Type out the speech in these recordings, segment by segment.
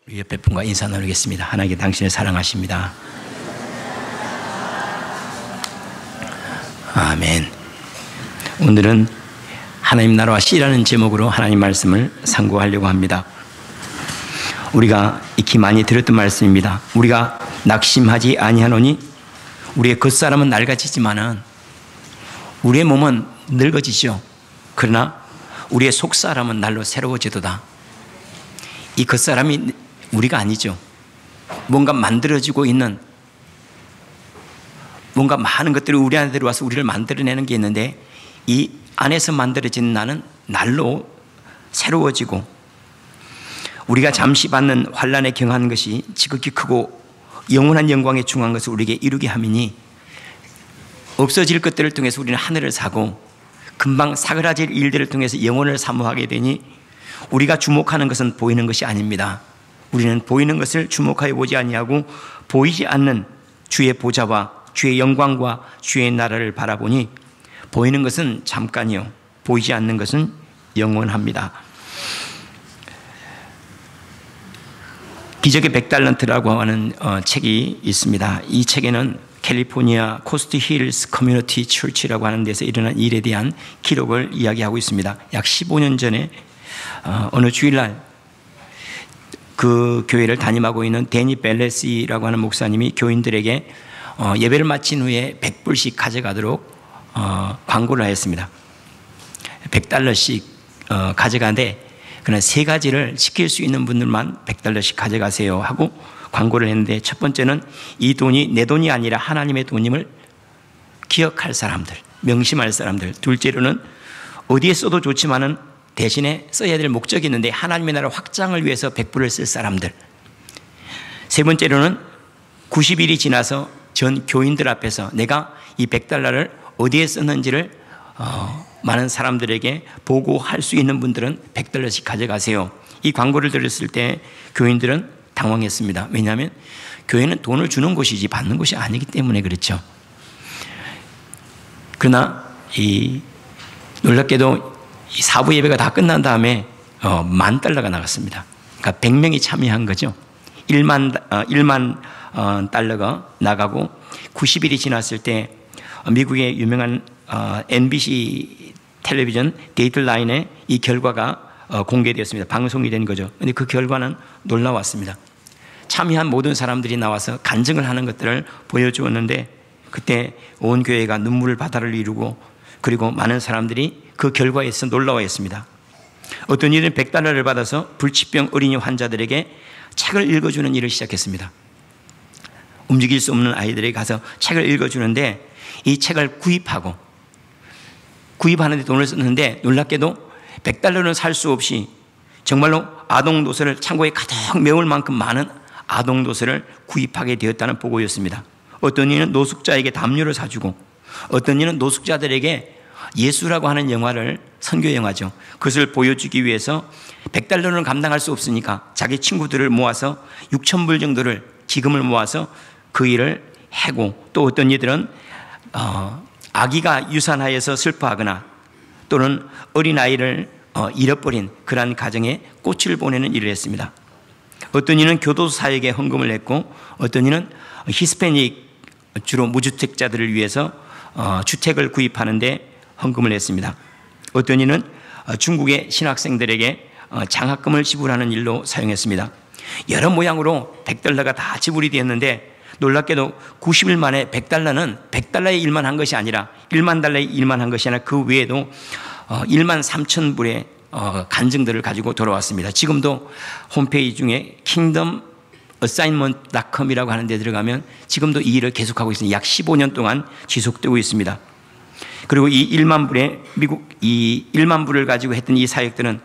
우리 옆에 분과 인사 나누겠습니다. 하나님께 당신을 사랑하십니다. 아멘. 오늘은 하나님 나라와 씨라는 제목으로 하나님 말씀을 상고하려고 합니다. 우리가 익히 많이 들었던 말씀입니다. 우리가 낙심하지 아니하노니 우리의 겉사람은 낡아지지만은 우리의 몸은 늙어지죠. 그러나 우리의 속사람은 날로 새로워지도다. 이 겉사람이 우리가 아니죠. 뭔가 만들어지고 있는, 뭔가 많은 것들이 우리 안에 들어와서 우리를 만들어내는 게 있는데, 이 안에서 만들어진 나는 날로 새로워지고, 우리가 잠시 받는 환난에 경한 것이 지극히 크고 영원한 영광에 중한 것을 우리에게 이루게 함이니, 없어질 것들을 통해서 우리는 하늘을 사고 금방 사그라질 일들을 통해서 영혼을 사모하게 되니, 우리가 주목하는 것은 보이는 것이 아닙니다. 우리는 보이는 것을 주목하여 보지 아니하고 보이지 않는 주의 보좌와 주의 영광과 주의 나라를 바라보니, 보이는 것은 잠깐이요 보이지 않는 것은 영원합니다. 기적의 100달란트라고 하는 책이 있습니다. 이 책에는 캘리포니아 코스트 힐스 커뮤니티 처치라고 하는 데서 일어난 일에 대한 기록을 이야기하고 있습니다. 약 15년 전에 어느 주일날 그 교회를 담임하고 있는 데니 벨레시라고 하는 목사님이 교인들에게 예배를 마친 후에 100불씩 가져가도록 광고를 하였습니다. 100달러씩 가져가는데, 그러나 세 가지를 지킬 수 있는 분들만 100달러씩 가져가세요 하고 광고를 했는데, 첫 번째는 이 돈이 내 돈이 아니라 하나님의 돈임을 기억할 사람들, 명심할 사람들. 둘째로는 어디에 써도 좋지만은 대신에 써야 될 목적이 있는데 하나님의 나라 확장을 위해서 100불을 쓸 사람들. 세 번째로는 90일이 지나서 전 교인들 앞에서 내가 이 100달러를 어디에 썼는지를 많은 사람들에게 보고할 수 있는 분들은 100달러씩 가져가세요. 이 광고를 들었을 때 교인들은 당황했습니다. 왜냐하면 교회는 돈을 주는 곳이지 받는 곳이 아니기 때문에 그렇죠. 그러나 놀랍게도 이 사부 예배가 다 끝난 다음에 $10,000가 나갔습니다. 그러니까 100명이 참여한 거죠. 1만 달러가 나가고 90일이 지났을 때 미국의 유명한 NBC 텔레비전 데이트라인에 이 결과가 공개되었습니다. 방송이 된 거죠. 그런데 그 결과는 놀라웠습니다. 참여한 모든 사람들이 나와서 간증을 하는 것들을 보여주었는데, 그때 온 교회가 눈물 바다를 이루고, 그리고 많은 사람들이 그 결과에서 놀라워했습니다. 어떤 이는 100달러를 받아서 불치병 어린이 환자들에게 책을 읽어주는 일을 시작했습니다. 움직일 수 없는 아이들에게 가서 책을 읽어주는데, 이 책을 구입하는 데 돈을 썼는데, 놀랍게도 100달러는 살 수 없이 정말로 아동도서를, 창고에 가득 메울 만큼 많은 아동도서를 구입하게 되었다는 보고였습니다. 어떤 이는 노숙자에게 담요를 사주고, 어떤 이는 노숙자들에게 예수라고 하는 영화를, 선교 영화죠, 그것을 보여주기 위해서 100달러는 감당할 수 없으니까 자기 친구들을 모아서 6,000불 정도를 기금을 모아서 그 일을 하고, 또 어떤 이들은 아기가 유산하여서 슬퍼하거나 또는 어린아이를 잃어버린 그러한 가정에 꽃을 보내는 일을 했습니다. 어떤 이는 교도사에게 헌금을 했고, 어떤 이는 히스패닉, 주로 무주택자들을 위해서 주택을 구입하는데 헌금을 했습니다. 어떤 이는 중국의 신학생들에게 장학금을 지불하는 일로 사용했습니다. 여러 모양으로 100달러가 다 지불이 되었는데, 놀랍게도 90일 만에 100달러는 100달러의 일만 한 것이 아니라 1만 달러의 일만 한 것이 아니라 그 외에도 1만 3천 불의 간증들을 가지고 돌아왔습니다. 지금도 홈페이지 중에 kingdomassignment.com이라고 하는 데 들어가면 지금도 이 일을 계속하고 있습니다. 약 15년 동안 지속되고 있습니다. 그리고 이 1만 불의 이 1만 불을 가지고 했던 이 사역들은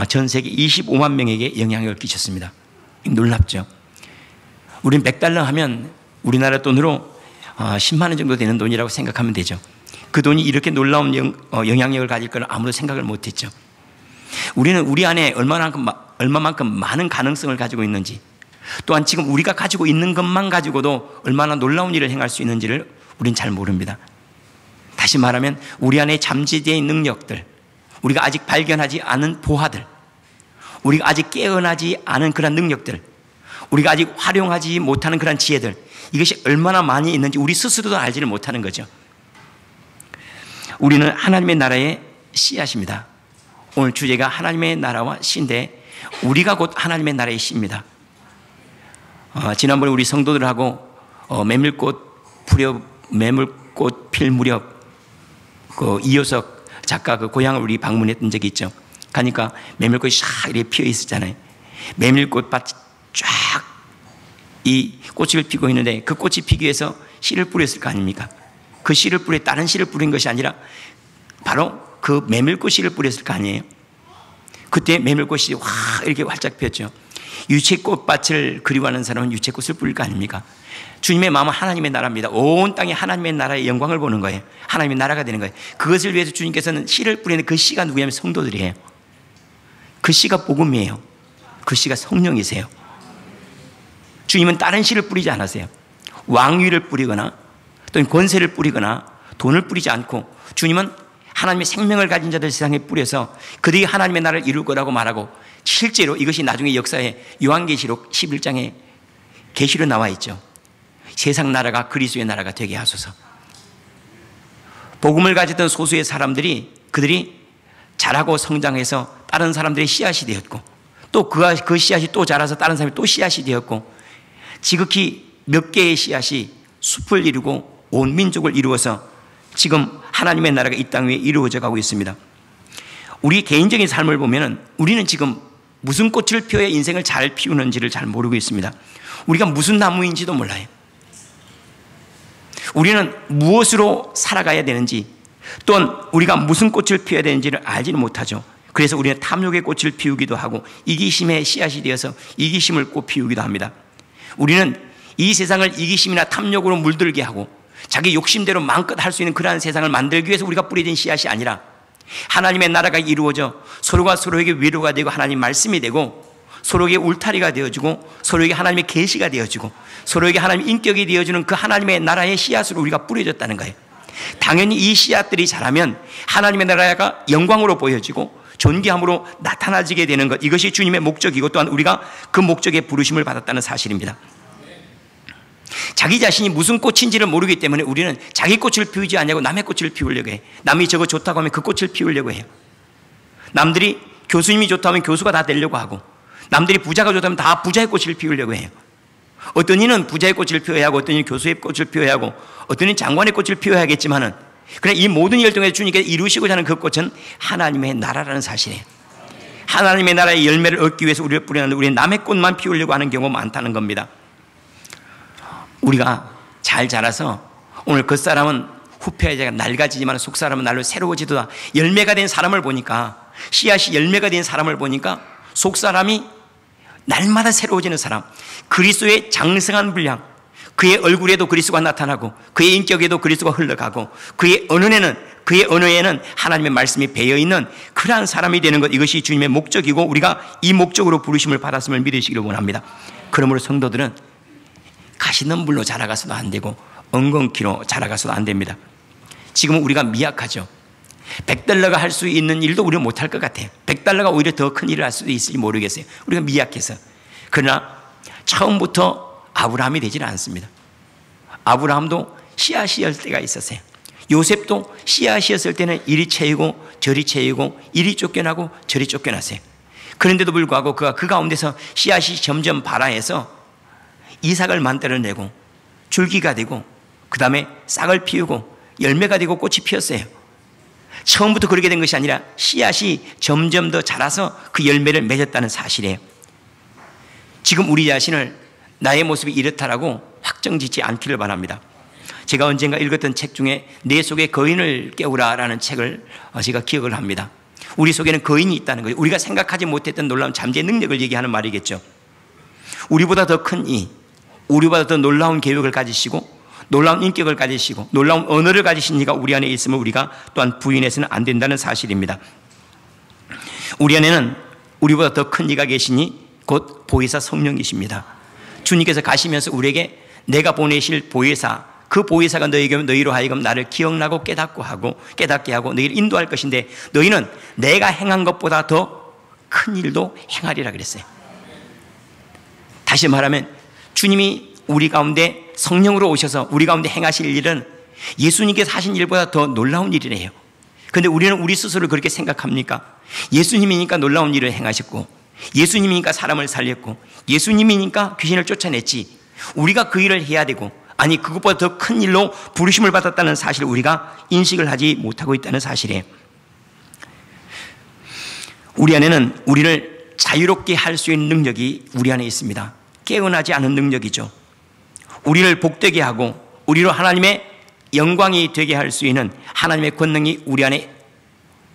전 세계 25만 명에게 영향을 끼쳤습니다. 놀랍죠? 우린 100달러 하면 우리나라 돈으로 10만 원 정도 되는 돈이라고 생각하면 되죠. 그 돈이 이렇게 놀라운 영향력을 가질 거는 아무도 생각을 못했죠. 우리는 우리 안에 얼마만큼 많은 가능성을 가지고 있는지, 또한 지금 우리가 가지고 있는 것만 가지고도 얼마나 놀라운 일을 행할 수 있는지를 우린 잘 모릅니다. 다시 말하면 우리 안에 잠재되어 있는 능력들, 우리가 아직 발견하지 않은 보화들, 우리가 아직 깨어나지 않은 그런 능력들, 우리가 아직 활용하지 못하는 그런 지혜들, 이것이 얼마나 많이 있는지 우리 스스로도 알지를 못하는 거죠. 우리는 하나님의 나라의 씨앗입니다. 오늘 주제가 하나님의 나라와 씨인데 우리가 곧 하나님의 나라의 씨입니다. 지난번에 우리 성도들하고 메밀꽃 필 무렵 그 이효석 작가 그 고향을 우리 방문했던 적이 있죠. 가니까 메밀꽃이 싹 이렇게 피어 있었잖아요. 메밀꽃밭 쫙 이 꽃을 피고 있는데 그 꽃이 피기 위해서 씨를 뿌렸을 거 아닙니까? 그 씨를 다른 씨를 뿌린 것이 아니라 바로 그 메밀꽃 씨를 뿌렸을 거 아니에요? 그때 메밀꽃이 이렇게 활짝 피었죠. 유채꽃밭을 그리워하는 사람은 유채꽃을 뿌릴 거 아닙니까? 주님의 마음은 하나님의 나라입니다. 온 땅에 하나님의 나라의 영광을 보는 거예요. 하나님의 나라가 되는 거예요. 그것을 위해서 주님께서는 씨를 뿌리는 그 씨가 누구냐면 성도들이에요. 그 씨가 복음이에요. 그 씨가 성령이세요. 주님은 다른 씨를 뿌리지 않으세요. 왕위를 뿌리거나 또는 권세를 뿌리거나 돈을 뿌리지 않고 주님은 하나님의 생명을 가진 자들 세상에 뿌려서 그들이 하나님의 나라를 이룰 거라고 말하고 실제로 이것이 나중에 역사에 요한계시록 11장에 계시로 나와 있죠. 세상 나라가 그리스도의 나라가 되게 하소서. 복음을 가졌던 소수의 사람들이 그들이 자라고 성장해서 다른 사람들의 씨앗이 되었고 또 그 씨앗이 또 자라서 다른 사람이 또 씨앗이 되었고 지극히 몇 개의 씨앗이 숲을 이루고 온 민족을 이루어서 지금 하나님의 나라가 이 땅 위에 이루어져 가고 있습니다. 우리 개인적인 삶을 보면 우리는 지금 무슨 꽃을 피워야 인생을 잘 피우는지를 잘 모르고 있습니다. 우리가 무슨 나무인지도 몰라요. 우리는 무엇으로 살아가야 되는지 또는 우리가 무슨 꽃을 피워야 되는지를 알지는 못하죠. 그래서 우리는 탐욕의 꽃을 피우기도 하고 이기심의 씨앗이 되어서 이기심을 꽃 피우기도 합니다. 우리는 이 세상을 이기심이나 탐욕으로 물들게 하고 자기 욕심대로 마음껏 할 수 있는 그러한 세상을 만들기 위해서 우리가 뿌려진 씨앗이 아니라 하나님의 나라가 이루어져 서로가 서로에게 위로가 되고 하나님 말씀이 되고 서로에게 울타리가 되어주고 서로에게 하나님의 계시가 되어주고 서로에게 하나님의 인격이 되어주는 그 하나님의 나라의 씨앗으로 우리가 뿌려졌다는 거예요. 당연히 이 씨앗들이 자라면 하나님의 나라가 영광으로 보여지고 존귀함으로 나타나지게 되는 것, 이것이 주님의 목적이고 또한 우리가 그 목적에 부르심을 받았다는 사실입니다. 자기 자신이 무슨 꽃인지를 모르기 때문에 우리는 자기 꽃을 피우지 않냐고 남의 꽃을 피우려고 해. 남이 저거 좋다고 하면 그 꽃을 피우려고 해요. 남들이 교수님이 좋다면 교수가 다 되려고 하고 남들이 부자가 좋다면 다 부자의 꽃을 피우려고 해요. 어떤 이는 부자의 꽃을 피워야 하고 어떤 이는 교수의 꽃을 피워야 하고 어떤 이는 장관의 꽃을 피워야겠지만은 그러나 이 모든 열정에서 주님께서 이루시고자 하는 그 꽃은 하나님의 나라라는 사실이에요. 하나님의 나라의 열매를 얻기 위해서 우리를 뿌리는데 우리는 남의 꽃만 피우려고 하는 경우가 많다는 겁니다. 우리가 잘 자라서 오늘 겉사람은 후패자가 낡아지지만 속사람은 날로 새로워지도다. 열매가 된 사람을 보니까 씨앗이 열매가 된 사람을 보니까 속사람이 날마다 새로워지는 사람, 그리스도의 장성한 분량, 그의 얼굴에도 그리스도가 나타나고 그의 인격에도 그리스도가 흘러가고 그의 언어에는 하나님의 말씀이 배어있는 그러한 사람이 되는 것, 이것이 주님의 목적이고 우리가 이 목적으로 부르심을 받았음을 믿으시기를 원합니다. 그러므로 성도들은 가시는 불로 자라가서도 안 되고 엉겅퀴로 자라가서도 안 됩니다. 지금은 우리가 미약하죠. 100달러가 할 수 있는 일도 우리는 못할 것 같아요. 100달러가 오히려 더 큰 일을 할 수도 있을지 모르겠어요. 우리가 미약해서. 그러나 처음부터 아브라함이 되지는 않습니다. 아브라함도 씨앗이었을 때가 있었어요. 요셉도 씨앗이었을 때는 이리 채이고 저리 채이고 이리 쫓겨나고 저리 쫓겨났어요. 그런데도 불구하고 그가 그 가운데서 씨앗이 점점 발아해서 이삭을 만들어내고 줄기가 되고 그 다음에 싹을 피우고 열매가 되고 꽃이 피었어요. 처음부터 그렇게 된 것이 아니라 씨앗이 점점 더 자라서 그 열매를 맺었다는 사실이에요. 지금 우리 자신을 나의 모습이 이렇다라고 확정짓지 않기를 바랍니다. 제가 언젠가 읽었던 책 중에 내 속에 거인을 깨우라라는 책을 제가 기억을 합니다. 우리 속에는 거인이 있다는 거예요. 우리가 생각하지 못했던 놀라운 잠재의 능력을 얘기하는 말이겠죠. 우리보다 더 큰 이, 우리보다 더 놀라운 계획을 가지시고 놀라운 인격을 가지시고 놀라운 언어를 가지신 이가 우리 안에 있으면 우리가 또한 부인해서는 안 된다는 사실입니다. 우리 안에는 우리보다 더 큰 이가 계시니 곧 보혜사 성령이십니다. 주님께서 가시면서 우리에게 내가 보내실 보혜사, 그 보혜사가 너희로 하여금 나를 기억나고 깨닫게 하고 너희를 인도할 것인데 너희는 내가 행한 것보다 더 큰 일도 행하리라 그랬어요. 다시 말하면 주님이 우리 가운데 성령으로 오셔서 우리 가운데 행하실 일은 예수님께서 하신 일보다 더 놀라운 일이래요. 그런데 우리는 우리 스스로 그렇게 생각합니까? 예수님이니까 놀라운 일을 행하셨고, 예수님이니까 사람을 살렸고, 예수님이니까 귀신을 쫓아냈지, 우리가 그 일을 해야 되고, 아니 그것보다 더 큰 일로 부르심을 받았다는 사실을 우리가 인식을 하지 못하고 있다는 사실이에요. 우리 안에는 우리를 자유롭게 할 수 있는 능력이 우리 안에 있습니다. 깨어나지 않은 능력이죠. 우리를 복되게 하고 우리로 하나님의 영광이 되게 할 수 있는 하나님의 권능이 우리 안에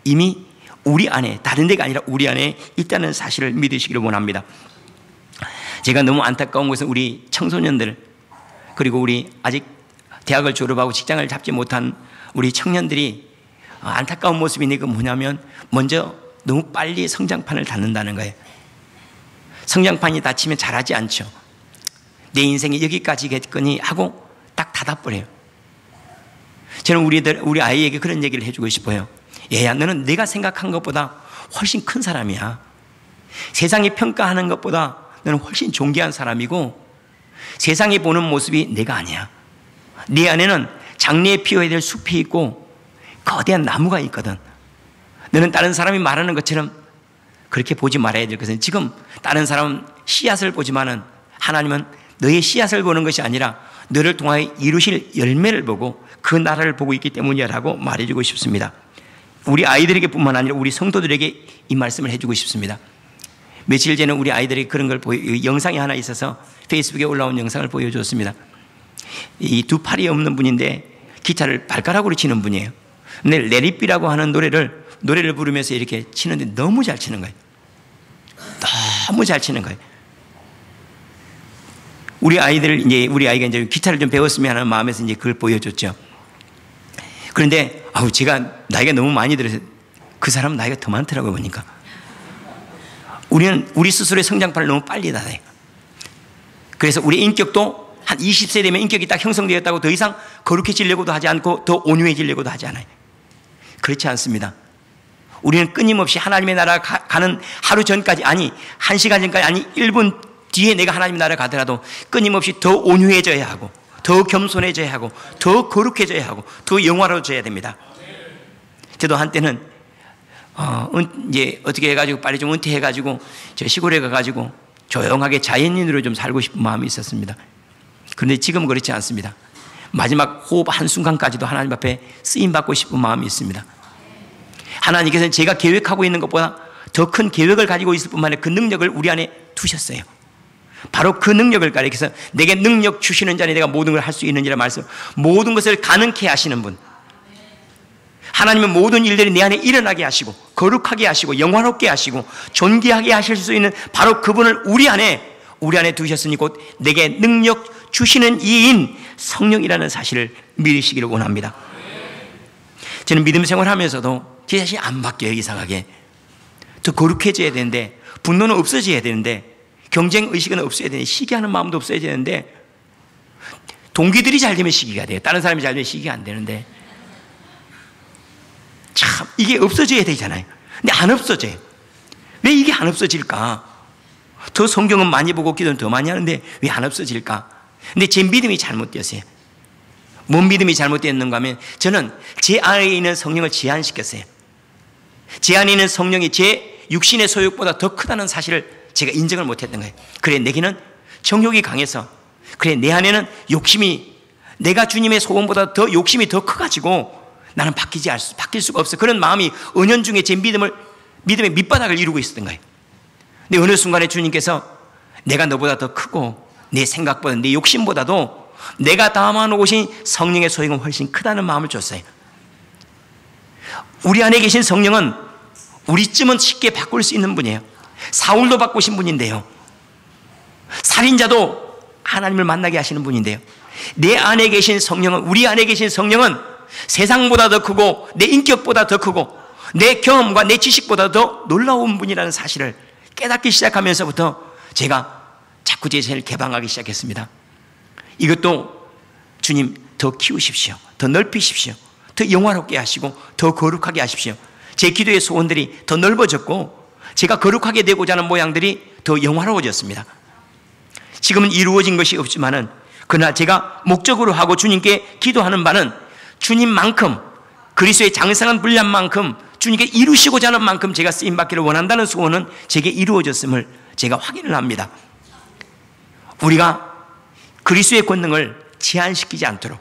이미 우리 안에, 다른 데가 아니라 우리 안에 있다는 사실을 믿으시기를 원합니다. 제가 너무 안타까운 것은 우리 청소년들, 그리고 우리 아직 대학을 졸업하고 직장을 잡지 못한 우리 청년들이 안타까운 모습이 있는 게 뭐냐면, 먼저 너무 빨리 성장판을 닫는다는 거예요. 성장판이 닫히면 잘하지 않죠. 내 인생이 여기까지겠거니 하고 딱 닫아버려요. 저는 우리 아이에게 그런 얘기를 해주고 싶어요. 얘야, 너는 내가 생각한 것보다 훨씬 큰 사람이야. 세상이 평가하는 것보다 너는 훨씬 존귀한 사람이고, 세상이 보는 모습이 내가 아니야. 네 안에는 장래에 피워야 될 숲이 있고 거대한 나무가 있거든. 너는 다른 사람이 말하는 것처럼 그렇게 보지 말아야 될 것은, 지금 다른 사람은 씨앗을 보지만은 하나님은 너의 씨앗을 보는 것이 아니라 너를 통하여 이루실 열매를 보고 그 나라를 보고 있기 때문이라고 말해주고 싶습니다. 우리 아이들에게 뿐만 아니라 우리 성도들에게 이 말씀을 해주고 싶습니다. 며칠 전에 우리 아이들이 그런 걸 영상이 하나 있어서 페이스북에 올라온 영상을 보여줬습니다. 이 두 팔이 없는 분인데 기타를 발가락으로 치는 분이에요. 근데 레리비라고 하는 노래를 부르면서 이렇게 치는데 너무 잘 치는 거예요. 너무 잘 치는 거예요. 우리 아이가 이제 기타를 좀 배웠으면 하는 마음에서 이제 그걸 보여줬죠. 그런데 제가 나이가 너무 많이 들어서 그 사람은 나이가 더 많더라고요, 보니까. 우리는 우리 스스로의 성장판을 너무 빨리 닫아요. 그래서 우리 인격도 한 20세 되면 인격이 딱 형성되었다고 더 이상 거룩해지려고도 하지 않고 더 온유해지려고도 하지 않아요. 그렇지 않습니다. 우리는 끊임없이 하나님의 나라 가는 하루 전까지, 아니 1시간 전까지, 아니 1분 뒤에 내가 하나님의 나라 가더라도 끊임없이 더 온유해져야 하고, 더 겸손해져야 하고, 더 거룩해져야 하고, 더 영화로워져야 됩니다. 저도 한때는 이제 어떻게 해가지고 빨리 좀 은퇴해가지고 저 시골에 가가지고 조용하게 자연인으로 좀 살고 싶은 마음이 있었습니다. 그런데 지금은 그렇지 않습니다. 마지막 호흡 한순간까지도 하나님 앞에 쓰임받고 싶은 마음이 있습니다. 하나님께서는 제가 계획하고 있는 것보다 더 큰 계획을 가지고 있을 뿐만 아니라 그 능력을 우리 안에 두셨어요. 바로 그 능력을 가리켜서 내게 능력 주시는 자니 내가 모든 걸 할 수 있느니라 말씀. 모든 것을 가능케 하시는 분, 하나님은 모든 일들이 내 안에 일어나게 하시고 거룩하게 하시고 영화롭게 하시고 존귀하게 하실 수 있는 바로 그분을 우리 안에 두셨으니 곧 내게 능력 주시는 이인 성령이라는 사실을 믿으시기를 원합니다. 저는 믿음 생활하면서도 제 자신이 안 바뀌어요. 이상하게 더 거룩해져야 되는데, 분노는 없어져야 되는데, 경쟁의식은 없어야 되는데, 시기하는 마음도 없어야 되는데, 동기들이 잘 되면 시기가 돼요. 다른 사람이 잘 되면 시기가 안 되는데, 참 이게 없어져야 되잖아요. 근데 안 없어져요. 왜 이게 안 없어질까? 더 성경은 많이 보고 기도는 더 많이 하는데 왜 안 없어질까? 근데 제 믿음이 잘못되었어요. 뭔 믿음이 잘못되었는가 하면, 저는 제 안에 있는 성령을 제한시켰어요. 제 안에 있는 성령이 제 육신의 소욕보다 더 크다는 사실을 제가 인정을 못했던 거예요. 그래, 내게는 정욕이 강해서, 그래 내 안에는 욕심이, 내가 주님의 소원보다 더 욕심이 더 커가지고 나는 바뀔 수가 없어. 그런 마음이 은연중에 제 믿음의 밑바닥을 이루고 있었던 거예요. 근데 어느 순간에 주님께서 내가 너보다 더 크고 내 생각보다, 내 욕심보다도 내가 담아놓으신 성령의 소용은 훨씬 크다는 마음을 줬어요. 우리 안에 계신 성령은 우리쯤은 쉽게 바꿀 수 있는 분이에요. 사울도 바꾸신 분인데요, 살인자도 하나님을 만나게 하시는 분인데요, 내 안에 계신 성령은, 우리 안에 계신 성령은 세상보다 더 크고 내 인격보다 더 크고 내 경험과 내 지식보다 더 놀라운 분이라는 사실을 깨닫기 시작하면서부터 제가 자꾸 제 자신을 개방하기 시작했습니다. 이것도 주님 더 키우십시오, 더 넓히십시오, 더 영화롭게 하시고 더 거룩하게 하십시오. 제 기도의 소원들이 더 넓어졌고 제가 거룩하게 되고자 하는 모양들이 더 영화로워졌습니다. 지금은 이루어진 것이 없지만은 그러나 제가 목적으로 하고 주님께 기도하는 바는 주님만큼 그리스도의 장성한 분량만큼 주님께 이루시고자 하는 만큼 제가 쓰임받기를 원한다는 소원은 제게 이루어졌음을 제가 확인을 합니다. 우리가 그리스도의 권능을 제한시키지 않도록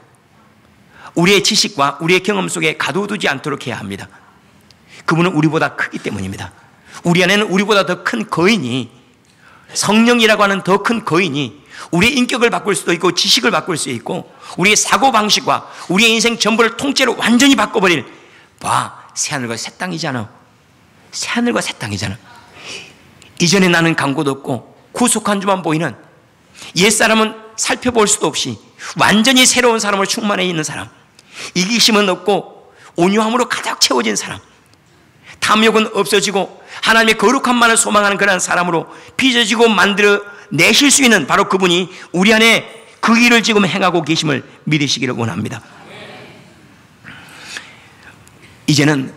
우리의 지식과 우리의 경험 속에 가둬두지 않도록 해야 합니다. 그분은 우리보다 크기 때문입니다. 우리 안에는 우리보다 더 큰 거인이, 성령이라고 하는 더 큰 거인이 우리의 인격을 바꿀 수도 있고 지식을 바꿀 수 있고 우리의 사고방식과 우리의 인생 전부를 통째로 완전히 바꿔버릴, 새하늘과 새 땅이잖아. 새하늘과 새 땅이잖아. 이전에 나는 강고도 없고 구속한 줄만 보이는, 옛사람은 살펴볼 수도 없이 완전히 새로운 사람으로 충만해 있는 사람, 이기심은 없고 온유함으로 가득 채워진 사람, 탐욕은 없어지고 하나님의 거룩함만을 소망하는 그런 사람으로 빚어지고 만들어 내실 수 있는 바로 그분이 우리 안에 그 일을 지금 행하고 계심을 믿으시기를 원합니다. 이제는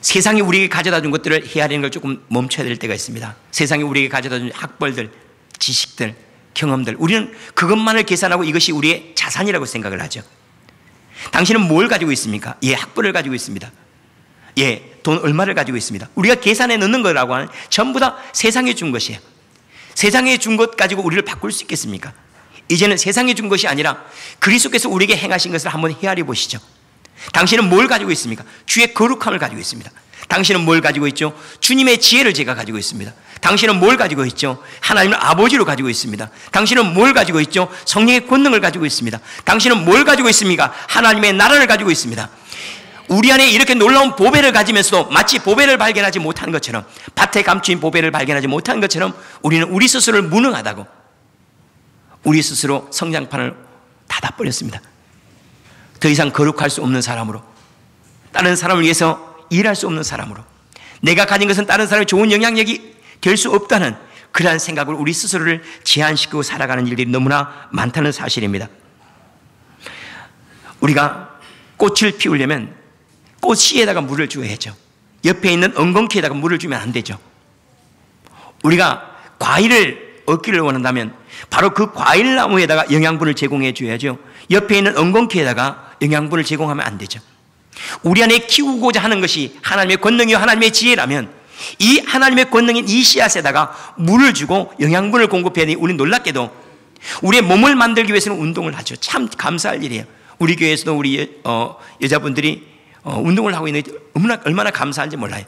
세상이 우리에게 가져다 준 것들을 헤아리는 걸 조금 멈춰야 될 때가 있습니다. 세상이 우리에게 가져다 준 학벌들, 지식들, 경험들, 우리는 그것만을 계산하고 이것이 우리의 자산이라고 생각을 하죠. 당신은 뭘 가지고 있습니까? 학벌을 가지고 있습니다. 돈 얼마를 가지고 있습니다. 우리가 계산해 넣는 거라고 하는 전부 다 세상에 준 것이에요. 세상에 준 것 가지고 우리를 바꿀 수 있겠습니까? 이제는 세상에 준 것이 아니라 그리스도께서 우리에게 행하신 것을 한번 헤아려 보시죠. 당신은 뭘 가지고 있습니까? 주의 거룩함을 가지고 있습니다. 당신은 뭘 가지고 있죠? 주님의 지혜를 제가 가지고 있습니다. 당신은 뭘 가지고 있죠? 하나님을 아버지로 가지고 있습니다. 당신은 뭘 가지고 있죠? 성령의 권능을 가지고 있습니다. 당신은 뭘 가지고 있습니까? 하나님의 나라를 가지고 있습니다. 우리 안에 이렇게 놀라운 보배를 가지면서도 마치 보배를 발견하지 못한 것처럼, 밭에 감추인 보배를 발견하지 못한 것처럼 우리는 우리 스스로를 무능하다고, 우리 스스로 성장판을 닫아버렸습니다. 더 이상 거룩할 수 없는 사람으로, 다른 사람을 위해서 일할 수 없는 사람으로, 내가 가진 것은 다른 사람의 좋은 영향력이 될 수 없다는 그러한 생각으로 우리 스스로를 제한시키고 살아가는 일들이 너무나 많다는 사실입니다. 우리가 꽃을 피우려면 꽃씨에다가 물을 줘야죠. 옆에 있는 엉겅퀴에다가 물을 주면 안 되죠. 우리가 과일을 얻기를 원한다면 바로 그 과일나무에다가 영양분을 제공해 줘야죠. 옆에 있는 엉겅퀴에다가 영양분을 제공하면 안 되죠. 우리 안에 키우고자 하는 것이 하나님의 권능이요 하나님의 지혜라면 이 하나님의 권능인 이 씨앗에다가 물을 주고 영양분을 공급해야 되니, 우리는 놀랍게도 우리의 몸을 만들기 위해서는 운동을 하죠. 참 감사할 일이에요. 우리 교회에서도 우리 여자분들이 운동을 하고 있는데 얼마나 감사한지 몰라요.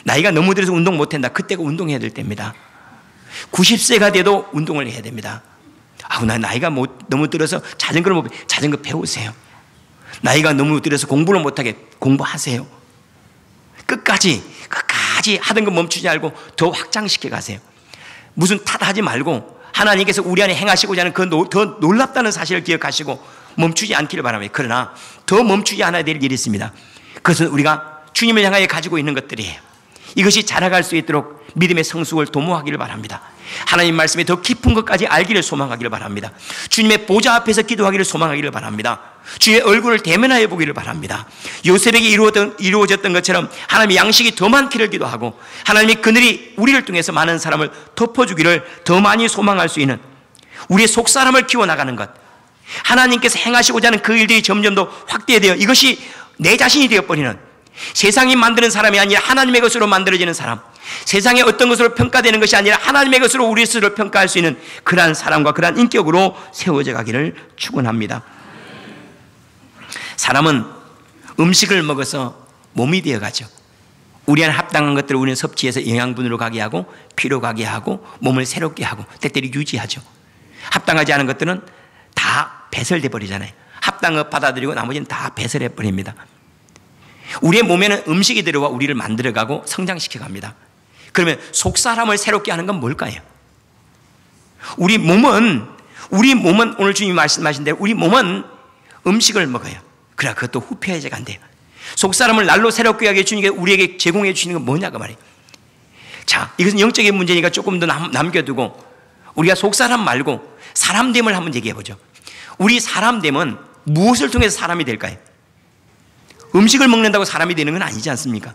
나이가 너무 들어서 운동 못한다. 그때가 운동해야 될 때입니다. 90세가 돼도 운동을 해야 됩니다. 나 나이가 너무 들어서 자전거 배우세요. 나이가 너무 들어서 공부를 못하게 공부하세요. 끝까지 하던 거 멈추지 말고 더 확장시켜 가세요. 무슨 탓하지 말고 하나님께서 우리 안에 행하시고자 하는 더 놀랍다는 사실을 기억하시고 멈추지 않기를 바랍니다. 그러나 더 멈추지 않아야 될 일이 있습니다. 그것은 우리가 주님을 향하여 가지고 있는 것들이에요. 이것이 자라갈 수 있도록 믿음의 성숙을 도모하기를 바랍니다. 하나님 말씀에 더 깊은 것까지 알기를 소망하기를 바랍니다. 주님의 보좌 앞에서 기도하기를 소망하기를 바랍니다. 주의 얼굴을 대면하여 보기를 바랍니다. 요셉에게 이루어졌던 것처럼 하나님의 양식이 더 많기를 기도하고 하나님의 그늘이 우리를 통해서 많은 사람을 덮어주기를 더 많이 소망할 수 있는 우리의 속사람을 키워나가는 것, 하나님께서 행하시고자 하는 그 일들이 점점 더 확대되어 이것이 내 자신이 되어버리는, 세상이 만드는 사람이 아니라 하나님의 것으로 만들어지는 사람, 세상의 어떤 것으로 평가되는 것이 아니라 하나님의 것으로 우리 스스로를 평가할 수 있는 그러한 사람과 그러한 인격으로 세워져 가기를 축원합니다. 사람은 음식을 먹어서 몸이 되어가죠. 우리 안에 합당한 것들을 우리는 섭취해서 영양분으로 가게 하고 피로 가게 하고 몸을 새롭게 하고 때때로 유지하죠. 합당하지 않은 것들은 다 배설돼 버리잖아요. 합당을 받아들이고 나머지는 다 배설해 버립니다. 우리의 몸에는 음식이 들어와 우리를 만들어가고 성장시켜 갑니다. 그러면 속사람을 새롭게 하는 건 뭘까요? 우리 몸은 오늘 주님이 말씀하신 대로 우리 몸은 음식을 먹어요. 그러나 그것도 후패해져가 안 돼요. 속사람을 날로 새롭게 하게 주님께 우리에게 제공해 주시는 건 뭐냐고 말이에요. 자, 이것은 영적인 문제니까 조금 더 남겨두고 우리가 속사람 말고 사람됨을 한번 얘기해 보죠. 우리 사람됨은 무엇을 통해서 사람이 될까요? 음식을 먹는다고 사람이 되는 건 아니지 않습니까?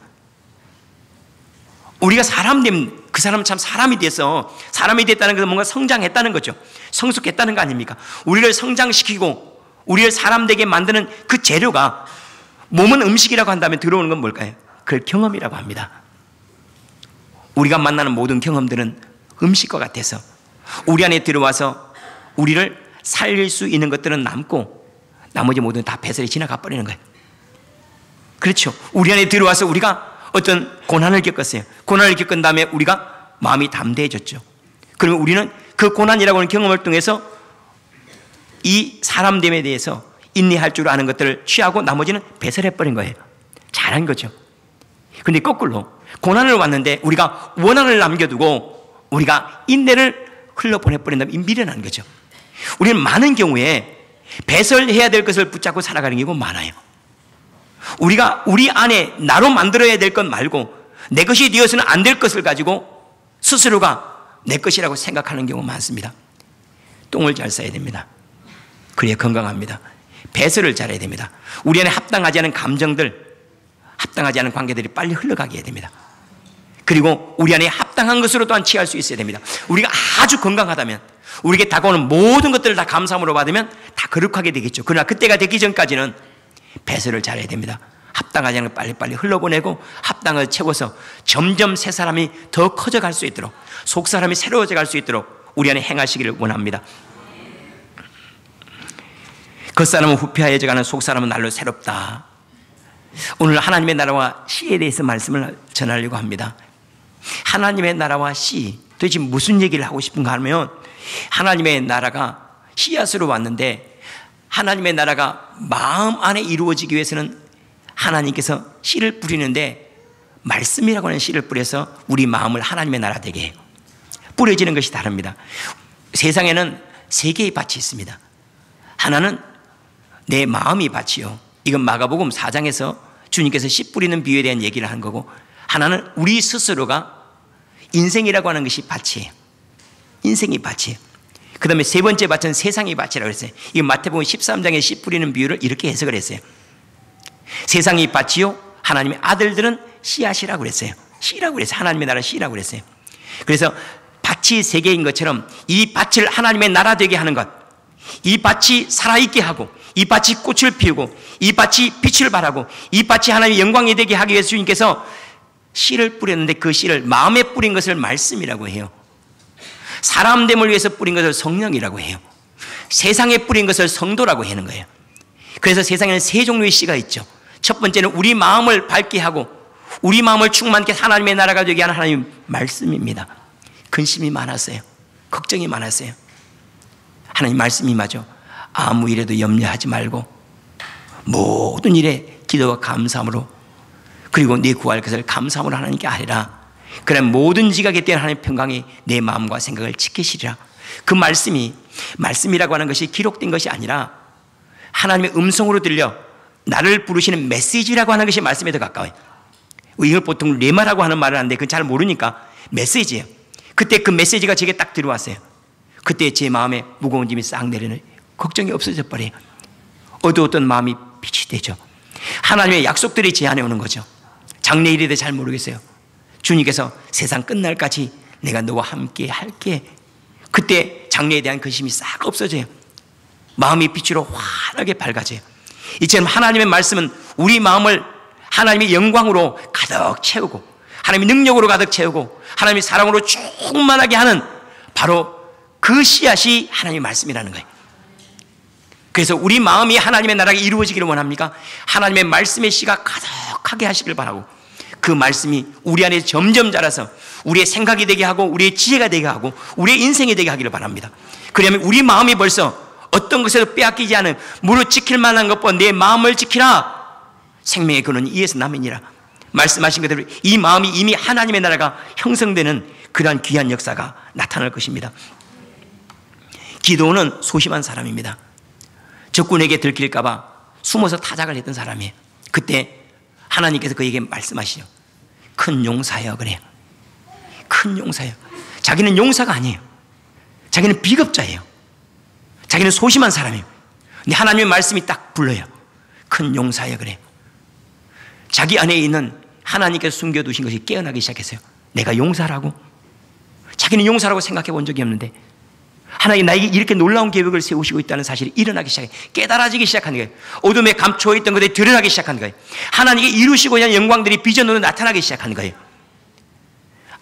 우리가 사람됨, 그 사람은 참 사람이 됐다는 것은 뭔가 성장했다는 거죠. 성숙했다는 거 아닙니까? 우리를 성장시키고 우리를 사람 되게 만드는 그 재료가 몸은 음식이라고 한다면 들어오는 건 뭘까요? 그걸 경험이라고 합니다. 우리가 만나는 모든 경험들은 음식과 같아서 우리 안에 들어와서 우리를 살릴 수 있는 것들은 남고 나머지 모든 다 배설이 지나가 버리는 거예요. 그렇죠. 우리 안에 들어와서 우리가 어떤 고난을 겪었어요. 고난을 겪은 다음에 우리가 마음이 담대해졌죠. 그러면 우리는 그 고난이라고 하는 경험을 통해서 이 사람됨에 대해서 인내할 줄 아는 것들을 취하고 나머지는 배설해버린 거예요. 잘한 거죠. 그런데 거꾸로 고난을 왔는데 우리가 원한을 남겨두고 우리가 인내를 흘러보내버린다면 미련한 거죠. 우리는 많은 경우에 배설해야 될 것을 붙잡고 살아가는 경우가 많아요. 우리가 우리 안에 나로 만들어야 될 것 말고 내 것이 되어서는 안 될 것을 가지고 스스로가 내 것이라고 생각하는 경우가 많습니다. 똥을 잘 싸야 됩니다. 그래야 건강합니다. 배설을 잘해야 됩니다. 우리 안에 합당하지 않은 감정들, 합당하지 않은 관계들이 빨리 흘러가게 해야 됩니다. 그리고 우리 안에 합당한 것으로 또한 취할 수 있어야 됩니다. 우리가 아주 건강하다면 우리에게 다가오는 모든 것들을 다 감사함으로 받으면 다 거룩하게 되겠죠. 그러나 그때가 되기 전까지는 배설을 잘해야 됩니다. 합당하지 않은 걸 빨리빨리 흘러보내고 합당을 채워서 점점 새 사람이 더 커져갈 수 있도록 속 사람이 새로워져 갈 수 있도록 우리 안에 행하시기를 원합니다. 겉사람은 후패하여져가는 속 사람은 날로 새롭다. 오늘 하나님의 나라와 씨에 대해서 말씀을 전하려고 합니다. 하나님의 나라와 씨, 도대체 무슨 얘기를 하고 싶은가 하면 하나님의 나라가 씨앗으로 왔는데 하나님의 나라가 마음 안에 이루어지기 위해서는 하나님께서 씨를 뿌리는데 말씀이라고 하는 씨를 뿌려서 우리 마음을 하나님의 나라 되게 해요. 뿌려지는 것이 다릅니다. 세상에는 세 개의 밭이 있습니다. 하나는 내 마음이 밭이요. 이건 마가복음 4장에서 주님께서 씨 뿌리는 비유에 대한 얘기를 한 거고, 하나는 우리 스스로가 인생이라고 하는 것이 밭이에요. 인생이 밭이에요. 그 다음에 세 번째 밭은 세상이 밭이라고 했어요. 이 마태복음 13장에 씨 뿌리는 비유를 이렇게 해석을 했어요. 세상이 밭이요, 하나님의 아들들은 씨앗이라고 그랬어요. 씨라고 그랬어요. 하나님의 나라 씨라고 그랬어요. 그래서 밭이 세 개인 것처럼 이 밭을 하나님의 나라 되게 하는 것, 이 밭이 살아있게 하고, 이 밭이 꽃을 피우고, 이 밭이 빛을 발하고, 이 밭이 하나님의 영광이 되게 하기 위해서 주님께서 씨를 뿌렸는데 그 씨를 마음에 뿌린 것을 말씀이라고 해요. 사람됨을 위해서 뿌린 것을 성령이라고 해요. 세상에 뿌린 것을 성도라고 하는 거예요. 그래서 세상에는 세 종류의 씨가 있죠. 첫 번째는 우리 마음을 밝게 하고 우리 마음을 충만케 하나님의 나라가 되게 하는 하나님 말씀입니다. 근심이 많았어요. 걱정이 많았어요. 하나님 말씀이 맞아. 아무 일에도 염려하지 말고 모든 일에 기도와 감사함으로, 그리고 네 구할 것을 감사함으로 하나님께 아뢰라. 그래 모든 지각에 대한 하나님의 평강이 내 마음과 생각을 지키시리라. 그 말씀이, 말씀이라고 하는 것이 기록된 것이 아니라 하나님의 음성으로 들려 나를 부르시는 메시지라고 하는 것이 말씀에 더 가까워요. 이걸 보통 레마라고 하는 말을 하는데 그건 잘 모르니까 메시지예요. 그때 그 메시지가 제게 딱 들어왔어요. 그때 제 마음에 무거운 짐이 싹 내리는, 걱정이 없어져 버려요. 어두웠던 마음이 빛이 되죠. 하나님의 약속들이 제 안에 오는 거죠. 장래일에 대해 잘 모르겠어요. 주님께서 세상 끝날까지 내가 너와 함께 할게. 그때 장래에 대한 근심이 싹 없어져요. 마음이 빛으로 환하게 밝아져요. 이처럼 하나님의 말씀은 우리 마음을 하나님의 영광으로 가득 채우고, 하나님의 능력으로 가득 채우고, 하나님의 사랑으로 충만하게 하는 바로 그 씨앗이 하나님의 말씀이라는 거예요. 그래서 우리 마음이 하나님의 나라가 이루어지기를 원합니까? 하나님의 말씀의 씨가 가득하게 하시길 바라고, 그 말씀이 우리 안에 점점 자라서 우리의 생각이 되게 하고 우리의 지혜가 되게 하고 우리의 인생이 되게 하기를 바랍니다. 그러면 우리 마음이 벌써 어떤 것에도 빼앗기지 않은 무릇 지킬 만한 것보다 내 마음을 지키라. 생명의 근원이 이에서 남이니라. 말씀하신 그대로 이 마음이 이미 하나님의 나라가 형성되는 그러한 귀한 역사가 나타날 것입니다. 기도는 소심한 사람입니다. 적군에게 들킬까 봐 숨어서 타작을 했던 사람이에요. 그때 하나님께서 그에게 말씀하시죠. 큰 용사여 그래요. 큰 용사여. 자기는 용사가 아니에요. 자기는 비겁자예요. 자기는 소심한 사람이에요. 근데 하나님의 말씀이 딱 불러요. 큰 용사여 그래요. 자기 안에 있는 하나님께서 숨겨두신 것이 깨어나기 시작했어요. 내가 용사라고? 자기는 용사라고 생각해 본 적이 없는데 하나님 나에게 이렇게 놀라운 계획을 세우시고 있다는 사실이 일어나기 시작해. 깨달아지기 시작하는 거예요. 어둠에 감추어 있던 것들이 드러나기 시작하는 거예요. 하나님께 이루시고자 하는 영광들이 비전으로 나타나기 시작하는 거예요.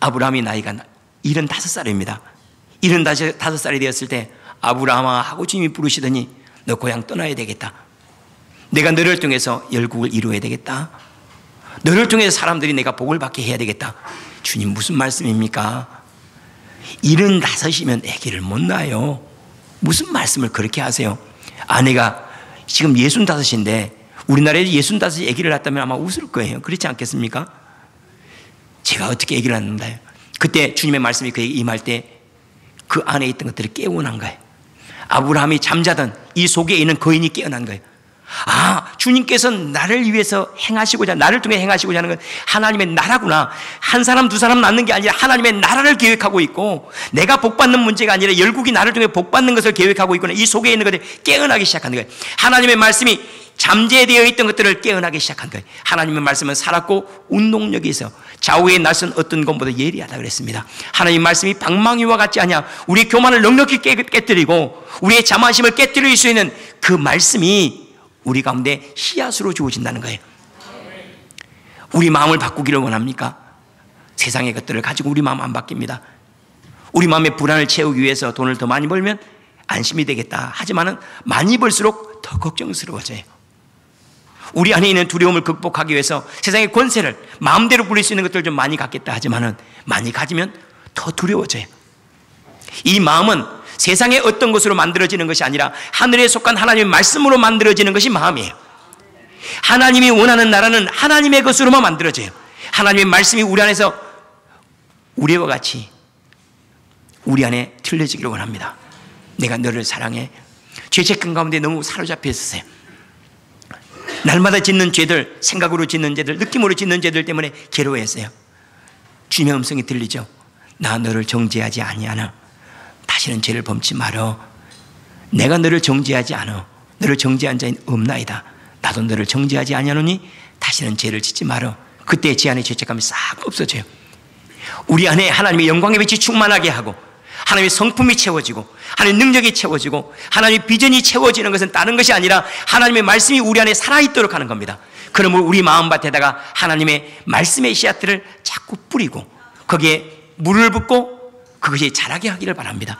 아브라함이 나이가 75살입니다. 75살이 되었을 때 아브라함아 하고 주님이 부르시더니 너 고향 떠나야 되겠다. 내가 너를 통해서 열국을 이루어야 되겠다. 너를 통해서 사람들이 내가 복을 받게 해야 되겠다. 주님 무슨 말씀입니까? 75이면 아기를 못 낳아요. 무슨 말씀을 그렇게 하세요? 아내가 지금 65인데 우리나라에 65이 아기를 낳았다면 아마 웃을 거예요. 그렇지 않겠습니까? 제가 어떻게 아기를 낳는다요? 그때 주님의 말씀이 그에게 임할 때 그 안에 있던 것들이 깨어난 거예요. 아브라함이 잠자던 이 속에 있는 거인이 깨어난 거예요. 아, 주님께서 나를 위해서 행하시고자, 나를 통해 행하시고자 하는 건 하나님의 나라구나. 한 사람 두 사람 낳는 게 아니라 하나님의 나라를 계획하고 있고, 내가 복받는 문제가 아니라 열국이 나를 통해 복받는 것을 계획하고 있구나. 이 속에 있는 것들이 깨어나기 시작하는 거예요. 하나님의 말씀이 잠재되어 있던 것들을 깨어나기 시작한 거예요. 하나님의 말씀은 살았고 운동력이 있어 좌우의 낯선 어떤 것보다 예리하다 그랬습니다. 하나님의 말씀이 방망이와 같지 않냐. 우리의 교만을 넉넉히 깨뜨리고 우리의 자만심을 깨뜨릴 수 있는 그 말씀이 우리 가운데 씨앗으로 주어진다는 거예요. 우리 마음을 바꾸기를 원합니까? 세상의 것들을 가지고 우리 마음 안 바뀝니다. 우리 마음의 불안을 채우기 위해서 돈을 더 많이 벌면 안심이 되겠다. 하지만은 많이 벌수록 더 걱정스러워져요. 우리 안에 있는 두려움을 극복하기 위해서 세상의 권세를 마음대로 부릴 수 있는 것들을 좀 많이 갖겠다 하지만은 많이 가지면 더 두려워져요. 이 마음은 세상의 어떤 것으로 만들어지는 것이 아니라 하늘에 속한 하나님의 말씀으로 만들어지는 것이 마음이에요. 하나님이 원하는 나라는 하나님의 것으로만 만들어져요. 하나님의 말씀이 우리 안에서 우리와 같이 우리 안에 틀려지기를 원합니다. 내가 너를 사랑해. 죄책감 가운데 너무 사로잡혀 있었어요. 날마다 짓는 죄들, 생각으로 짓는 죄들, 느낌으로 짓는 죄들 때문에 괴로워했어요. 주님의 음성이 들리죠. 나 너를 정죄하지 아니하나. 다시는 죄를 범치 말어. 내가 너를 정죄하지 않아. 너를 정죄한 자인 없나이다. 나도 너를 정죄하지 아니하노니 다시는 죄를 짓지 말어. 그때 제 안에 죄책감이 싹 없어져요. 우리 안에 하나님의 영광의 빛이 충만하게 하고 하나님의 성품이 채워지고 하나님의 능력이 채워지고 하나님의 비전이 채워지는 것은 다른 것이 아니라 하나님의 말씀이 우리 안에 살아있도록 하는 겁니다. 그러므로 우리 마음밭에다가 하나님의 말씀의 씨앗들을 자꾸 뿌리고 거기에 물을 붓고 그것이 자라게 하기를 바랍니다.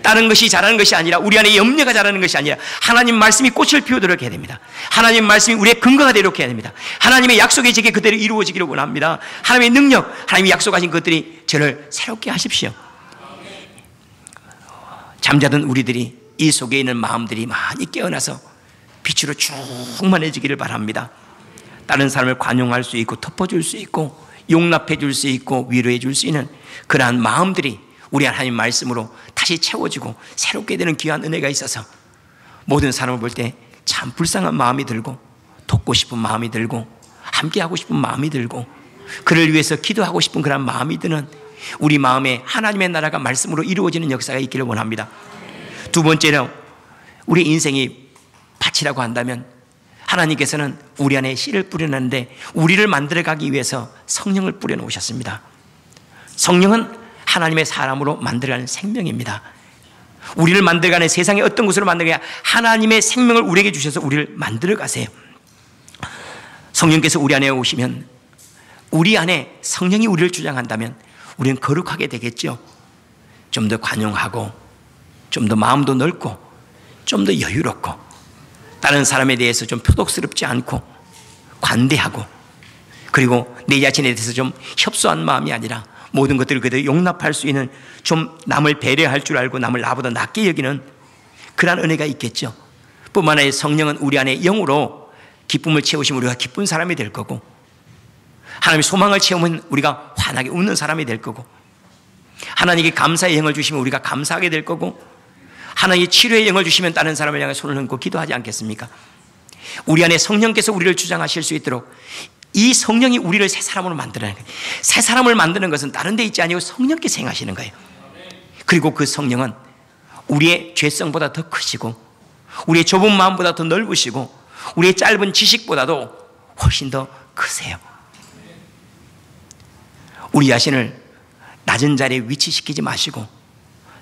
다른 것이 자라는 것이 아니라 우리 안에 염려가 자라는 것이 아니라 하나님 말씀이 꽃을 피우도록 해야 됩니다. 하나님 말씀이 우리의 근거가 되도록 해야 됩니다. 하나님의 약속이 제게 그대로 이루어지기를 원합니다. 하나님의 능력, 하나님이 약속하신 것들이 저를 새롭게 하십시오. 잠자던 우리들이 이 속에 있는 마음들이 많이 깨어나서 빛으로 충만해지기를 바랍니다. 다른 사람을 관용할 수 있고 덮어줄 수 있고 용납해 줄 수 있고 위로해 줄 수 있는 그러한 마음들이 우리 하나님 말씀으로 다시 채워지고 새롭게 되는 귀한 은혜가 있어서 모든 사람을 볼 때 참 불쌍한 마음이 들고 돕고 싶은 마음이 들고 함께하고 싶은 마음이 들고 그를 위해서 기도하고 싶은 그런 마음이 드는 우리 마음에 하나님의 나라가 말씀으로 이루어지는 역사가 있기를 원합니다. 두 번째로 우리 인생이 밭이라고 한다면 하나님께서는 우리 안에 씨를 뿌려놨는데 우리를 만들어가기 위해서 성령을 뿌려놓으셨습니다. 성령은 하나님의 사람으로 만들어가는 생명입니다. 우리를 만들어가는 세상의 어떤 곳으로 만들어가야 하나님의 생명을 우리에게 주셔서 우리를 만들어가세요. 성령께서 우리 안에 오시면 우리 안에 성령이 우리를 주장한다면 우리는 거룩하게 되겠죠. 좀 더 관용하고 좀 더 마음도 넓고 좀 더 여유롭고 다른 사람에 대해서 좀 표독스럽지 않고 관대하고 그리고 내 자신에 대해서 좀 협소한 마음이 아니라 모든 것들을 그대로 용납할 수 있는 좀 남을 배려할 줄 알고 남을 나보다 낫게 여기는 그러한 은혜가 있겠죠. 뿐만 아니라 성령은 우리 안에 영으로 기쁨을 채우시면 우리가 기쁜 사람이 될 거고 하나님의 소망을 채우면 우리가 환하게 웃는 사람이 될 거고 하나님께 감사의 영을 주시면 우리가 감사하게 될 거고 하나님의 치료의 영을 주시면 다른 사람을 향해 손을 얹고 기도하지 않겠습니까? 우리 안에 성령께서 우리를 주장하실 수 있도록 이 성령이 우리를 새 사람으로 만드는 거예요. 새 사람을 만드는 것은 다른 데 있지 아니고 성령께서 행하시는 거예요. 그리고 그 성령은 우리의 죄성보다 더 크시고 우리의 좁은 마음보다 더 넓으시고 우리의 짧은 지식보다도 훨씬 더 크세요. 우리 자신을 낮은 자리에 위치시키지 마시고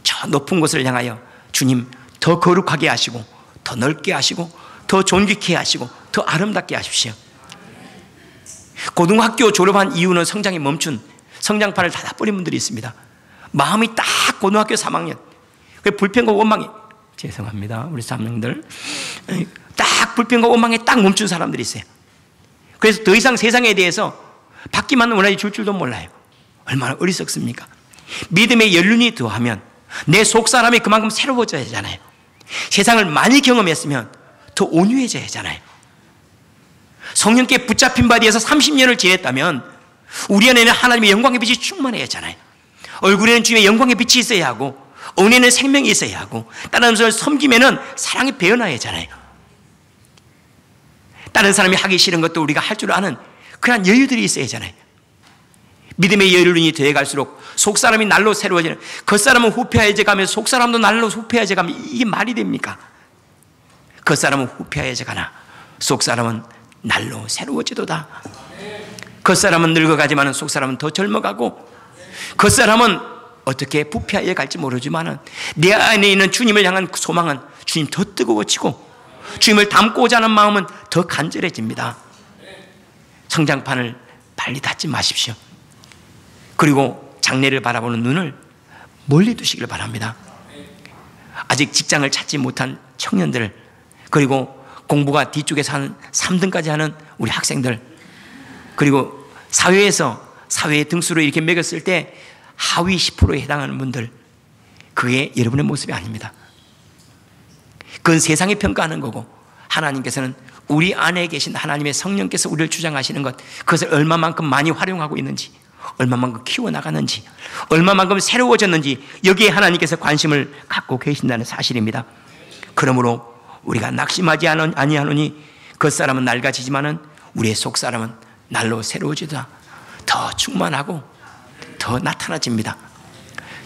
저 높은 곳을 향하여 주님 더 거룩하게 하시고 더 넓게 하시고 더 존귀케 하시고 더 아름답게 하십시오. 고등학교 졸업한 이후는 성장이 멈춘 성장판을 닫아버린 분들이 있습니다. 마음이 딱 고등학교 3학년 불평과 원망이 죄송합니다 우리 사람들 딱 불평과 원망에 딱 멈춘 사람들이 있어요. 그래서 더 이상 세상에 대해서 받기만 원하지 줄 줄도 몰라요. 얼마나 어리석습니까? 믿음의 연륜이 더하면 내 속사람이 그만큼 새로워져야 하잖아요. 세상을 많이 경험했으면 더 온유해져야 하잖아요. 성령께 붙잡힌 바 뒤에서 30년을 지냈다면 우리 안에는 하나님의 영광의 빛이 충만해야 하잖아요. 얼굴에는 주님의 영광의 빛이 있어야 하고 은혜는 생명이 있어야 하고 다른 사람을 섬기면은 사랑이 배어나야 하잖아요. 다른 사람이 하기 싫은 것도 우리가 할 줄 아는 그런 여유들이 있어야 하잖아요. 믿음의 연륜이 더해갈수록 속사람이 날로 새로워지는 겉사람은 후패해져 가면 속사람도 날로 후패해져 가면 이게 말이 됩니까? 겉사람은 후패해져 가나 속사람은 날로 새로워지도다. 겉사람은 늙어가지만 속사람은 더 젊어가고 겉사람은 어떻게 부패하여 갈지 모르지만 내 안에 있는 주님을 향한 소망은 주님 더 뜨거워지고 주님을 닮고자 하는 마음은 더 간절해집니다. 성장판을 빨리 닫지 마십시오. 그리고 장래를 바라보는 눈을 멀리 두시길 바랍니다. 아직 직장을 찾지 못한 청년들 그리고 공부가 뒤쪽에서 하는 3등까지 하는 우리 학생들 그리고 사회의 등수로 이렇게 매겼을 때 하위 10%에 해당하는 분들 그게 여러분의 모습이 아닙니다. 그건 세상이 평가하는 거고 하나님께서는 우리 안에 계신 하나님의 성령께서 우리를 주장하시는 것 그것을 얼마만큼 많이 활용하고 있는지 얼마만큼 키워나가는지 얼마만큼 새로워졌는지 여기에 하나님께서 관심을 갖고 계신다는 사실입니다. 그러므로 우리가 낙심하지 아니하노니 겉사람은 낡아지지만은 우리의 속사람은 날로 새로워지다 더 충만하고 더 나타나집니다.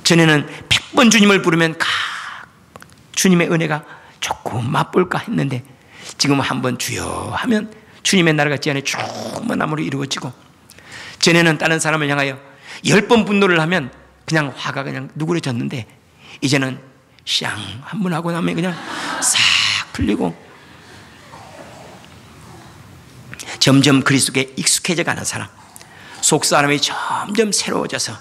전에는 100번 주님을 부르면 주님의 은혜가 조금 맛볼까 했는데 지금은 한번 주여 하면 주님의 나라가 제 안에 충만함으로 이루어지고 전에는 다른 사람을 향하여 10번 분노를 하면 그냥 화가 그냥 누그러졌는데 이제는 샹 한 번 하고 나면 그냥 싹 풀리고 점점 그리스도께 익숙해져 가는 사람 속사람이 점점 새로워져서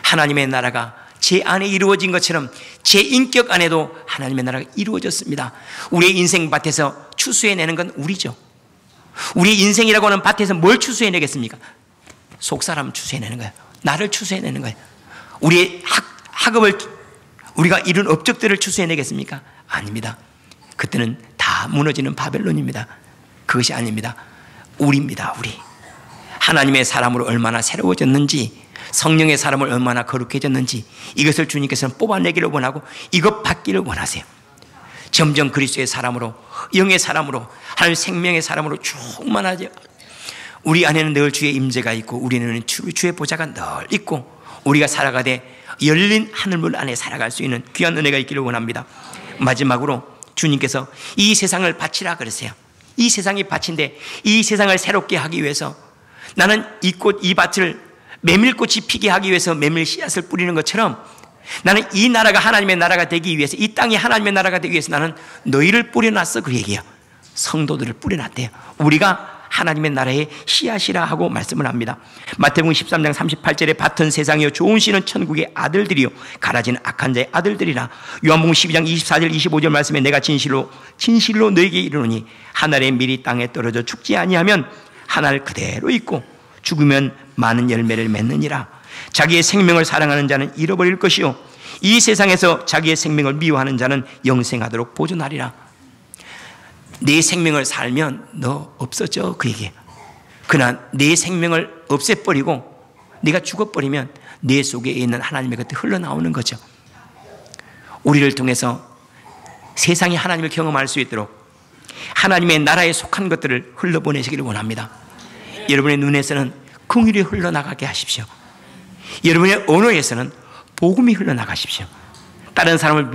하나님의 나라가 제 안에 이루어진 것처럼 제 인격 안에도 하나님의 나라가 이루어졌습니다. 우리의 인생 밭에서 추수해내는 건 우리죠. 우리의 인생이라고 하는 밭에서 뭘 추수해내겠습니까? 속사람 추수해내는 거예요. 나를 추수해내는 거예요. 우리의 학업을 우리가 이룬 업적들을 추수해내겠습니까? 아닙니다. 그때는 다 무너지는 바벨론입니다. 그것이 아닙니다. 우리입니다. 우리 하나님의 사람으로 얼마나 새로워졌는지 성령의 사람을 얼마나 거룩해졌는지 이것을 주님께서는 뽑아내기를 원하고 이것 받기를 원하세요. 점점 그리스도의 사람으로 영의 사람으로 하나님의 생명의 사람으로 충만하죠. 우리 안에는 늘 주의 임재가 있고 우리는 주의 보좌가 늘 있고 우리가 살아가되 열린 하늘물 안에 살아갈 수 있는 귀한 은혜가 있기를 원합니다. 마지막으로 주님께서 이 세상을 바치라 그러세요. 이 세상이 밭인데 이 세상을 새롭게 하기 위해서 나는 이 꽃, 이 밭을 메밀꽃이 피게 하기 위해서 메밀 씨앗을 뿌리는 것처럼 나는 이 나라가 하나님의 나라가 되기 위해서 이 땅이 하나님의 나라가 되기 위해서 나는 너희를 뿌려놨어. 그 얘기예요. 성도들을 뿌려놨대요. 우리가 하나님의 나라의 씨앗이라 하고 말씀을 합니다. 마태복음 13장 38절에 밭은 세상이요 좋은 씨는 천국의 아들들이요 가라지는 악한 자의 아들들이라. 요한복음 12장 24절 25절 말씀에 내가 진실로 너에게 이르노니 한 알의 밀이 땅에 떨어져 죽지 아니하면 한 알 그대로 있고 죽으면 많은 열매를 맺느니라. 자기의 생명을 사랑하는 자는 잃어버릴 것이요 이 세상에서 자기의 생명을 미워하는 자는 영생하도록 보존하리라. 내 생명을 살면 너 없어져 그 얘기예요. 그러나 내 생명을 없애버리고 네가 죽어버리면 내 속에 있는 하나님의 것들이 흘러나오는 거죠. 우리를 통해서 세상이 하나님을 경험할 수 있도록 하나님의 나라에 속한 것들을 흘러보내시기를 원합니다. 여러분의 눈에서는 긍휼이 흘러나가게 하십시오. 여러분의 언어에서는 복음이 흘러나가십시오. 다른 사람을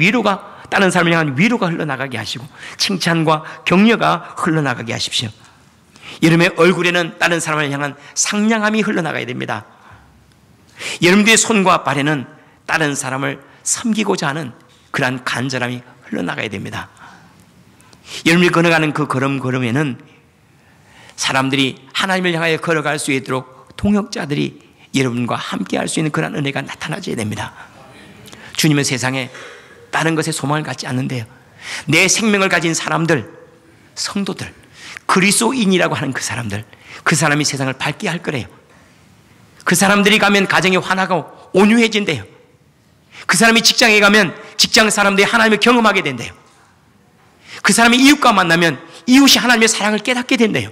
향한 위로가 흘러나가게 하시고 칭찬과 격려가 흘러나가게 하십시오. 여러분의 얼굴에는 다른 사람을 향한 상냥함이 흘러나가야 됩니다. 여러분들의 손과 발에는 다른 사람을 섬기고자 하는 그러한 간절함이 흘러나가야 됩니다. 여러분이 걸어가는 그 걸음걸음에는 사람들이 하나님을 향하여 걸어갈 수 있도록 동역자들이 여러분과 함께 할 수 있는 그런 은혜가 나타나줘야 됩니다. 주님은 세상에 다른 것에 소망을 갖지 않는데요, 내 생명을 가진 사람들, 성도들, 그리스도인이라고 하는 그 사람이 세상을 밝게 할 거래요. 그 사람들이 가면 가정이 환하고 온유해진대요. 그 사람이 직장에 가면 직장 사람들이 하나님을 경험하게 된대요. 그 사람이 이웃과 만나면 이웃이 하나님의 사랑을 깨닫게 된대요.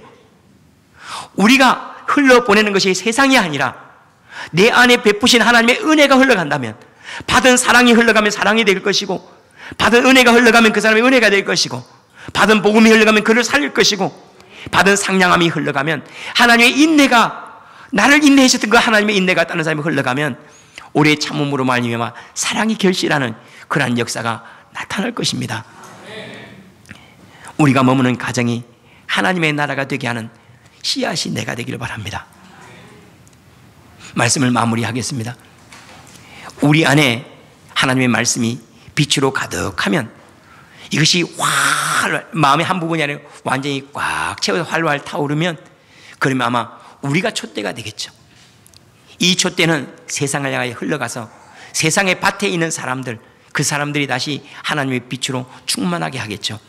우리가 흘러보내는 것이 세상이 아니라 내 안에 베푸신 하나님의 은혜가 흘러간다면, 받은 사랑이 흘러가면 사랑이 될 것이고, 받은 은혜가 흘러가면 그 사람의 은혜가 될 것이고, 받은 복음이 흘러가면 그를 살릴 것이고, 받은 상냥함이 흘러가면 하나님의 인내가, 나를 인내하셨던 그 하나님의 인내가 다른 사람이 흘러가면 오래 참음으로 말미암아 사랑이 결실하는 그러한 역사가 나타날 것입니다. 우리가 머무는 가정이 하나님의 나라가 되게 하는 씨앗이 내가 되기를 바랍니다. 말씀을 마무리하겠습니다. 우리 안에 하나님의 말씀이 빛으로 가득하면 이것이 마음의 한 부분이 아니라 완전히 꽉 채워서 활활 타오르면, 그러면 아마 우리가 촛대가 되겠죠. 이 촛대는 세상을 향하여 흘러가서 세상의 밭에 있는 사람들, 그 사람들이 다시 하나님의 빛으로 충만하게 하겠죠.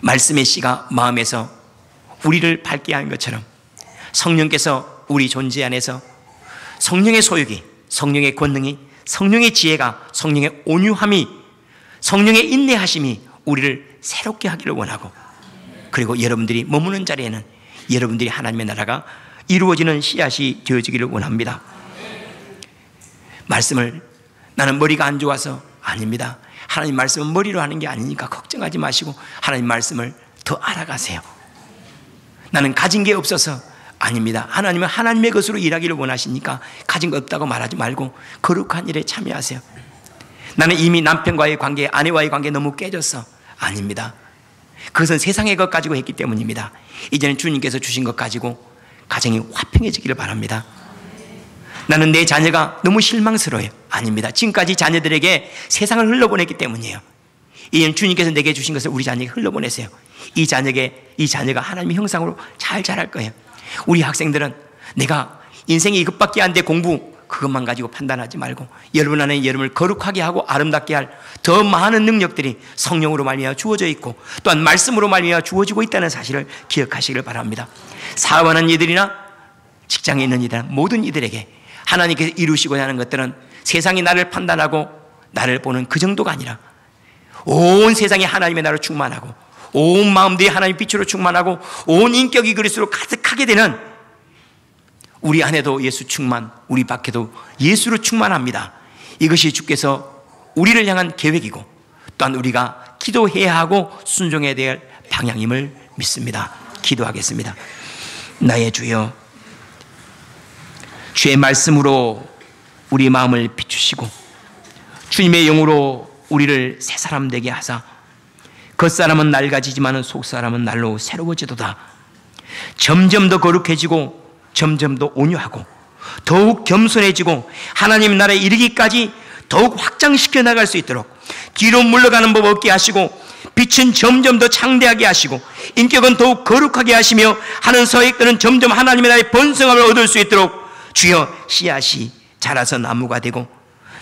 말씀의 씨가 마음에서 우리를 밝게 하는 것처럼 성령께서 우리 존재 안에서 성령의 소유기, 성령의 권능이, 성령의 지혜가, 성령의 온유함이, 성령의 인내하심이 우리를 새롭게 하기를 원하고, 그리고 여러분들이 머무는 자리에는 여러분들이 하나님의 나라가 이루어지는 씨앗이 되어지기를 원합니다. 말씀을, 나는 머리가 안 좋아서, 아닙니다. 하나님 말씀은 머리로 하는 게 아니니까 걱정하지 마시고 하나님 말씀을 더 알아가세요. 나는 가진 게 없어서, 아닙니다. 하나님은 하나님의 것으로 일하기를 원하시니까 가진 거 없다고 말하지 말고 거룩한 일에 참여하세요. 나는 이미 남편과의 관계, 아내와의 관계 너무 깨졌어, 아닙니다. 그것은 세상의 것 가지고 했기 때문입니다. 이제는 주님께서 주신 것 가지고 가정이 화평해지기를 바랍니다. 나는 내 자녀가 너무 실망스러워요, 아닙니다. 지금까지 자녀들에게 세상을 흘러보냈기 때문이에요. 이제는 주님께서 내게 주신 것을 우리 자녀에게 흘러보내세요. 이 자녀가 하나님의 형상으로 잘 자랄 거예요. 우리 학생들은 내가 인생이 이것밖에 안 돼, 공부 그것만 가지고 판단하지 말고 여러분 안에 여러분을 거룩하게 하고 아름답게 할 더 많은 능력들이 성령으로 말미암아 주어져 있고, 또한 말씀으로 말미암아 주어지고 있다는 사실을 기억하시기를 바랍니다. 사업하는 이들이나 직장에 있는 이들이나 모든 이들에게 하나님께서 이루시고자 하는 것들은 세상이 나를 판단하고 나를 보는 그 정도가 아니라 온 세상이 하나님의 나라로 충만하고, 온 마음들이 하나님의 빛으로 충만하고, 온 인격이 그리스도로 가득하게 되는, 우리 안에도 예수 충만, 우리 밖에도 예수로 충만합니다. 이것이 주께서 우리를 향한 계획이고, 또한 우리가 기도해야 하고 순종해야 될 방향임을 믿습니다. 기도하겠습니다. 나의 주여, 주의 말씀으로 우리 마음을 비추시고 주님의 영으로 우리를 새 사람 되게 하사 겉사람은 낡아지지만 속사람은 날로 새로워지도다. 점점 더 거룩해지고 점점 더 온유하고 더욱 겸손해지고 하나님 나라에 이르기까지 더욱 확장시켜 나갈 수 있도록 뒤로 물러가는 법 없게 하시고, 빛은 점점 더 창대하게 하시고, 인격은 더욱 거룩하게 하시며, 하는 서액들은 점점 하나님의 나라의 번성함을 얻을 수 있도록 주여, 씨앗이 자라서 나무가 되고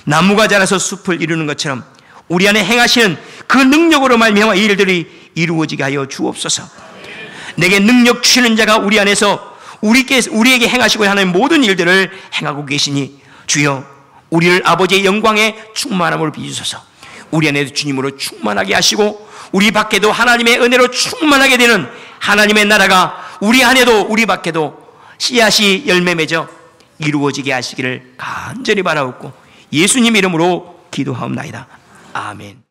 나무가 자라서 숲을 이루는 것처럼 우리 안에 행하시는 그 능력으로 말미암아 이 일들이 이루어지게 하여 주옵소서. 내게 능력 주시는 자가 우리 안에서 우리에게 행하시고 하는 모든 일들을 행하고 계시니 주여, 우리를 아버지의 영광에 충만함으로 비추소서. 우리 안에도 주님으로 충만하게 하시고 우리 밖에도 하나님의 은혜로 충만하게 되는 하나님의 나라가 우리 안에도 우리 밖에도 씨앗이 열매 맺어 이루어지게 하시기를 간절히 바라옵고 예수님 이름으로 기도하옵나이다. 아멘.